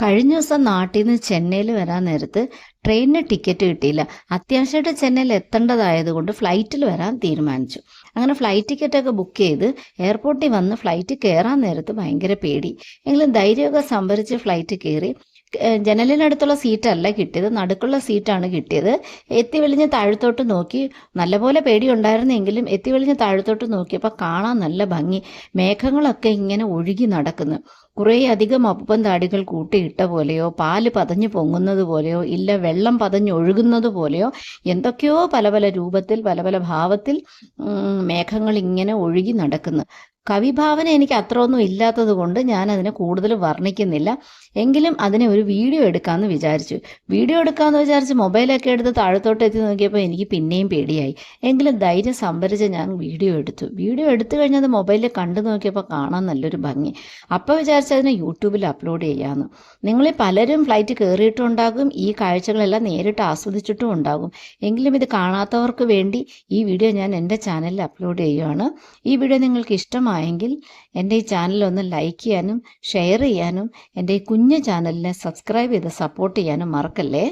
കഴിഞ്ഞ ദിവസം നാട്ടിൽ നിന്ന് ചെന്നൈയിൽ വരാൻ നേരത്ത് ട്രെയിനിന് ടിക്കറ്റ് കിട്ടിയില്ല. അത്യാവശ്യമായിട്ട് ചെന്നൈയിൽ എത്തേണ്ടതായതുകൊണ്ട് ഫ്ലൈറ്റിൽ വരാൻ തീരുമാനിച്ചു. അങ്ങനെ ഫ്ലൈറ്റ് ടിക്കറ്റൊക്കെ ബുക്ക് ചെയ്ത് എയർപോർട്ടിൽ വന്ന് ഫ്ലൈറ്റ് കയറാൻ നേരത്ത് ഭയങ്കര പേടി. എങ്കിലും ധൈര്യമൊക്കെ സംഭരിച്ച് ഫ്ലൈറ്റ് കയറി. ജനലിനടുത്തുള്ള സീറ്റല്ല കിട്ടിയത്, നടുക്കുള്ള സീറ്റാണ് കിട്ടിയത്. എത്തി വെളിഞ്ഞ് താഴത്തോട്ട് നോക്കി. നല്ലപോലെ പേടി ഉണ്ടായിരുന്നെങ്കിലും എത്തി വെളിഞ്ഞ് താഴത്തോട്ട് നോക്കിയപ്പോൾ കാണാൻ നല്ല ഭംഗി. മേഘങ്ങളൊക്കെ ഇങ്ങനെ ഒഴുകി നടക്കുന്നു. കുറേ അധികം അപ്പൻ താടികൾ കൂട്ടിയിട്ട പോലെയോ, പാല് പതഞ്ഞു പൊങ്ങുന്നത് പോലെയോ, ഇല്ല വെള്ളം പതഞ്ഞൊഴുകുന്നത് പോലെയോ, എന്തൊക്കെയോ പല പല രൂപത്തിൽ പല പല ഭാവത്തിൽ മേഘങ്ങൾ ഇങ്ങനെ ഒഴുകി നടക്കുന്നു. കവിഭാവന എനിക്ക് അത്ര ഒന്നും ഇല്ലാത്തത് കൊണ്ട് ഞാൻ അതിനെ കൂടുതൽ വർണ്ണിക്കുന്നില്ല. എങ്കിലും അതിനെ ഒരു വീഡിയോ എടുക്കാമെന്ന് വിചാരിച്ചു. വീഡിയോ എടുക്കാമെന്ന് വിചാരിച്ച് മൊബൈലൊക്കെ എടുത്ത് താഴത്തോട്ട് എത്തി നോക്കിയപ്പോൾ എനിക്ക് പിന്നെയും പേടിയായി. എങ്കിലും ധൈര്യം സംഭരിച്ച് ഞാൻ വീഡിയോ എടുത്തു. വീഡിയോ എടുത്തു കഴിഞ്ഞത് മൊബൈലിൽ കണ്ടു നോക്കിയപ്പോൾ കാണാൻ നല്ലൊരു ഭംഗി. അപ്പോൾ വിചാരിച്ച് അതിനെ യൂട്യൂബിൽ അപ്ലോഡ് ചെയ്യാമെന്ന്. നിങ്ങളിൽ പലരും ഫ്ലൈറ്റ് കയറിയിട്ടുണ്ടാകും, ഈ കാഴ്ചകളെല്ലാം നേരിട്ട് ആസ്വദിച്ചിട്ടും ഉണ്ടാകും. എങ്കിലും ഇത് കാണാത്തവർക്ക് വേണ്ടി ഈ വീഡിയോ ഞാൻ എൻ്റെ ചാനലിൽ അപ്ലോഡ് ചെയ്യുകയാണ്. ഈ വീഡിയോ നിങ്ങൾക്ക് ഇഷ്ടമായെങ്കിൽ എൻ്റെ ഈ ചാനൽ ഒന്ന് ലൈക്ക് ചെയ്യാനും ഷെയർ ചെയ്യാനും എൻ്റെ ഈ കുഞ്ഞു ചാനലിനെ സബ്സ്ക്രൈബ് ചെയ്ത് സപ്പോർട്ട് ചെയ്യാനും മറക്കല്ലേ.